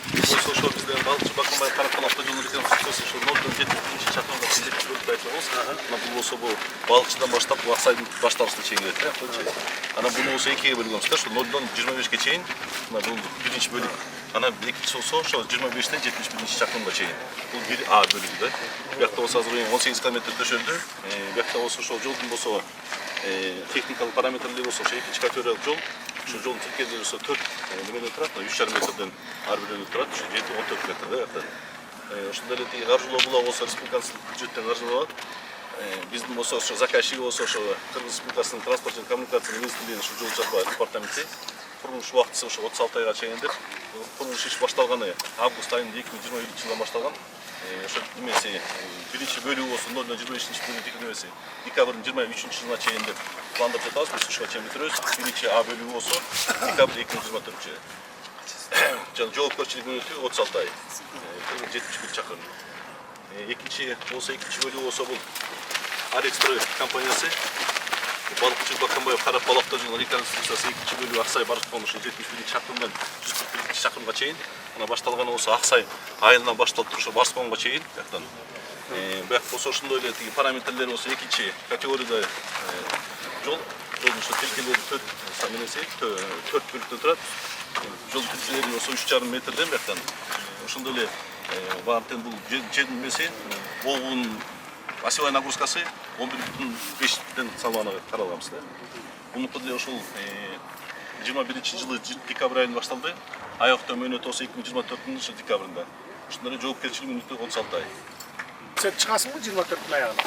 Ошо бизден балыкчы Бакынбай Каракал автожол экен, ошо 0.7 чакырымга билет бөлүп айтабыз. Мына бул болсо бул балыкчыдан баштап Аксайдын башталышына чейин келет. Анан буну болсо экиге бөлгөнбүз да, ошо 0-дан 25ге чейин. Мына бул биринчи бөлүк. Анан экинчиси болсо ошо 25тен 71 чакырымга чейин. Бул 1А бөлүгү да. Биякта болсо азыр 18 км төшөлдү. Биякта болсо ошо жолдун болсо техникалык параметрлери болсо ошо экинчи категориялык жол. Ошо жолдун тилкелери болсо 4 немеден турат, 3,5 метрден ар бирөөнү турат, ошо 7-14 метр да биякта. Ошондой эле тиги каржылоо була болсо республикалык бюджеттен каржыланат. Биздин болсо ошо заказчиги болсо ошо Кыргыз Республикасынын транспорт жана коммуникация министрлигинин ошо жол чарба департаменти. Курулуш убактысы ошо 36 айга чейин деп. Курулуш иш башталганы август айында 2022-жылдан башталган. Ошо немеси биринчи бөлүгү болсо 0.25 немеси декабрдын 23-жылына чейин деп пландап жатабыз. Биз ушуга чейин бүтүрөбүз. Биринчи А бөлүгү болсо декабрь 2024-жы. Жана жоопкерчилик мөөнөтү 36 ай. 71 чакырым. Экинчи бөлүгү болсо бул Арекстрой компаниясы. Балыкчы Бакынбаев Каракал автожол реконструкциясы экинчи бөлүгү Аксай Барыткон ошо 71 чакырымдан 141 чакырымга чейин. Ана башталганы болсо Аксай айылынан башталып туруп ошо Барсконго чейин бияктан. Бияк болсо ошондой эле тиги параметрлери болсо экинчи категорияда жолдун ошо тилкелери 4 бөлүктөн турат. Жол тилкелери болсо 3,5 метрден бияктан. Ошондой эле баардык бул жердин немеси болгун осевой нагрузкасы 11,5ден салмагына каралганбыз да. Бунуку деле ошол 21-жылы декабрь айында башталды. Аяктоо мөөнөтү болсо 2024 декабрында. Ошондой эле жоопкерчилик мөөнөтү 36 ай. Сен чыгасыңбы 24 аягына?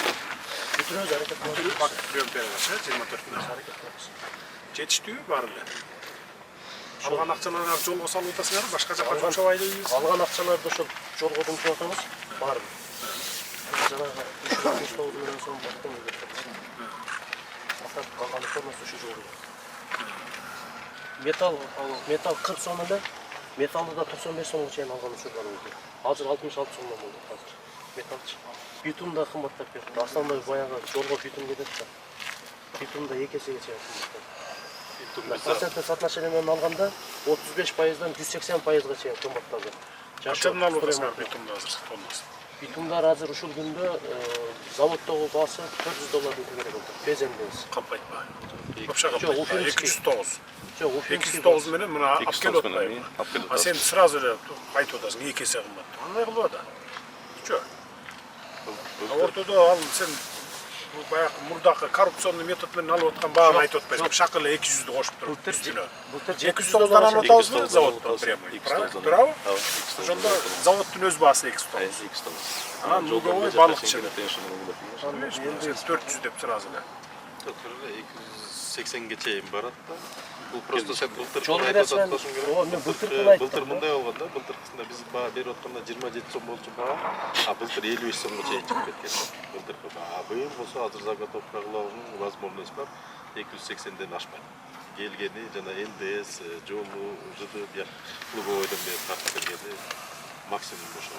Бүтүрөбүз аракет кылып бак прием беребиз, 24 аракет кылабыз. Жетиштүүбү баары эле? Алган акчаларды жолго салып атасыңарбы, башка жака жумшабай дейбиз. Алган акчаларды ошол жолго жумшап атабыз. Баары. Жанагы 3,9 миллион сом бактан келет. Атап калган формасы ушу жолу. Металл 40 сом эле. Металлды да 95 сомго чейин алган учурлар болду. Азыр 66 сомдон болду азыр. Металлчы. Битум да кымбаттап кетти. Основной баягы жолго битум кетет да. Битум да 2 эсеге чейин кымбаттап. Проценттик соотношение менен алганда 35%дан 180%га чейин кымбаттады. Качан алып атасыңар битумду азыр тоннасы? Битумдар азыр ушул күндө заводдогу баасы $400 керек болду. Безендебиз. Кампайтпа. Вообще Жок, 209. Жок, 209 менен мына алып келип атпайбы? А сен сразу эле айтып атасың 2 эсе кымбат. Кандай кылып ата? Чө? Ортодо ал сен бул баягы мурдакы коррупционный метод менен алып аткан бааны айтып атпайсың. Шакы эле 200ду кошуп туруп. Былтыр 209дан алып атабызбы заводдон прямой? Туурабы? Ошондо заводдун өз баасы 209. Анан жолдобой балыкчы. Эndi 400 деп сразу эле. 280ге чейин барат да. Бул просто сен былтыр жол бересиң. Мен былтыр айттым. мындай болгон да. Былтыркысында биз баа берип атканда 27 сом болчу баа. А былтыр 55 сомго чейин чыгып кеткен. Былтыркы баа. Быйыл болсо азыр заготовка кылабыздын возможность бар. 280ден ашпайт. Келгени жана НДС, жолу, ЖД бияк клубовойдон бери тартып бергени максимум ошо.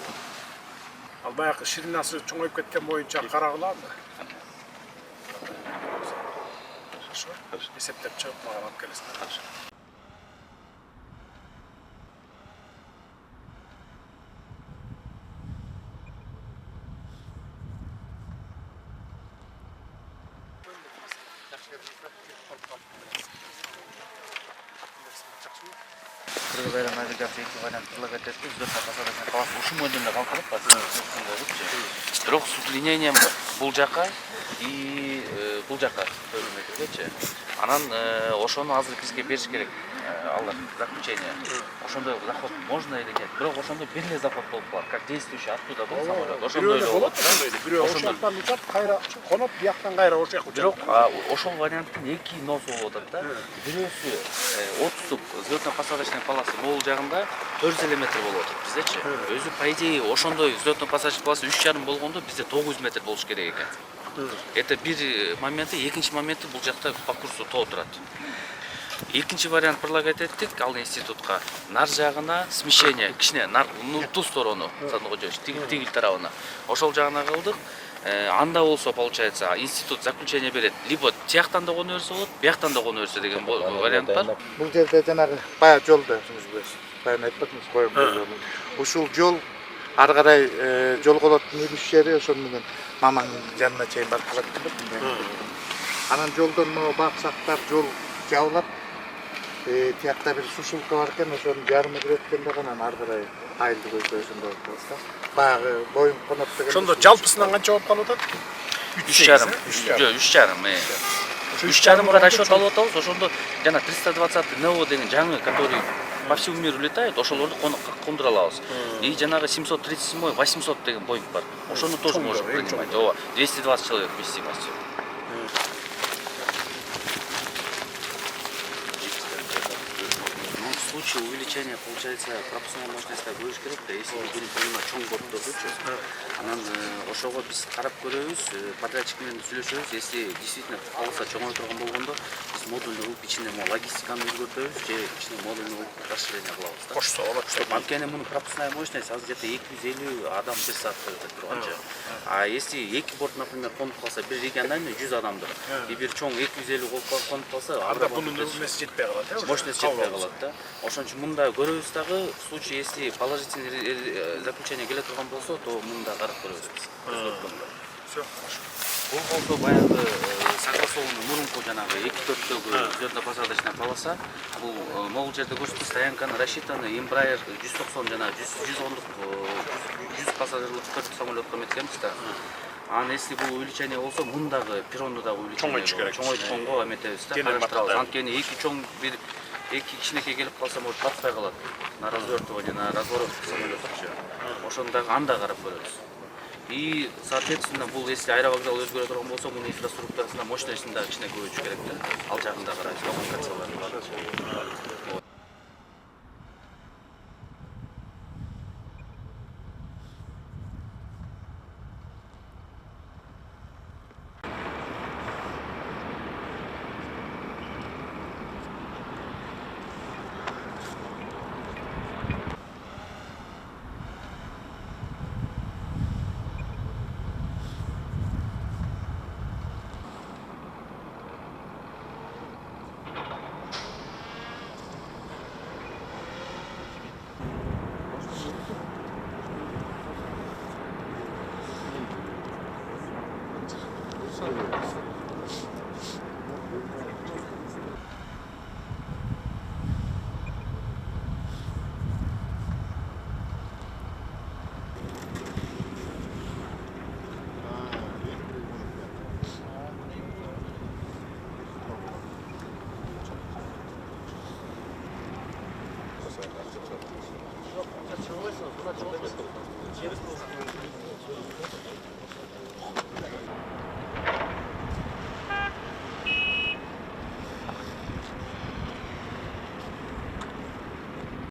Ал баягы ширинасы чоңоюп кеткен боюнча карагыламы? Хорошо. Эсептеп чыгып мага алып келесиң. Хорошо. Кыргыз айран навигация эки вариант предлагать этти, Зөтө Касарасына каласы ушул мөөнөтүндө калкалып батырчы. Бирок с удлинением бул жака и бул жака 4 метргечи. Анан ошону азыр бизге бериш керек. Алар заключение. Ошондой заход можно или нет? Бирок ошондо бир эле заход болуп калат. Как действующий оттуда был самолет. Ошондой эле болот. Бирөө ошондон учат, кайра конуп, бияктан кайра ошол жака учат. Бирок ошол варианттын эки носу болуп атат да. Бирөөсү отуздук взлётно-посадочный полосы могул жагында 400 метр болуп атат биздечи. Өзү по идее ошондой взлётно-посадочный полосы 3,5 болгондо бизде 900 метр болуш керек экен. Это бир моменти, экинчи моменти бул жакта по курсу тоо турат. Экинчи вариант предлагать эттик ал институтка. Нар жагына смещение, кичине ту сторону тигил тарабына. Ошол жагына кылдык. Анда болсо получается институт заключение берет. Либо тияктан да кону берсе болот, бияктан да кону берсе деген вариант бар. Бул жерде жанагы баягы жолду баягы айтпадыңыз коем бойлору. Ушул жол ары карай жолголоттун үлүш жери ошол менен мамаңдын жанына чейин барып калат деп. Анан жолдон могу баксактар жол жабылат. Тиякта бир сушилка бар экен, ошону жарымы өткөндө гана ары карай айылды көйгөй ошондой болуп калат да. Баягы боюн конот деген. Ошондо жалпысынан канча болуп калып атат? 3,5. Жок, 3,5. 3,5 расчет алып атабыз. Ошондо жана 320 НО деген жаңы, который по всему миру летает, ошолорду кондура алабыз. И жанагы 737, 800 деген Боинг бар. Ошону тоже можем принимать. Ооба, 220 человек вместимостью. В случае увеличения, получается, пропускной мощности бөлүш керек да, если мы будем принимать чоң борттордучу, анан ошого биз карап көрөбүз, подрядчик менен сүйлөшөбүз, если действительно полоса чоңой турган болгондо, биз модульный улуп ичине логистиканы өзгөртөбүз же ичине модульный улуп расширение кылабыз да. Кошсо болот. Анткени мунун пропускная мощность азыр где-то 250 адам бир саатта өтөт турганчы. А если эки борт, например, конуп калса, бир региональный 100 адамдыр, и бир чоң 250 конуп калса, анда бунун нерсеси жетпей калат, э? Мощность жетпей калат да. Ошон үчүн мында көрөбүз дагы, в случае если положительный заключение келе турган болсо, то мында карап көрөбүз биз. Всё. Бул болсо баягы согласованный мурунку жанагы 2/4-төгү взлётно-посадочная полоса. Бул могул жерде көрсөтүп стоянканы рассчитаны Embraer 190 жана 110 100 пассажирлык 4 самолетко меткенбиз да. Анан если бул увеличение болсо, мундагы перронду дагы увеличение чоңойтконго эметебиз да. Караштырабыз. Анткени эки чоң бир эки кичинекей келип калса, может батпай калат. На развертывание, на разворот самолетчу. Ошону дагы анда карап көрөбүз. И, соответственно, бул если аэровокзал өзгөрө турган болсо, мунун инфраструктурасына мощностун дагы кичине көбөйтүш керек да. Ал жагын да карайбыз, коммуникацияларын бар.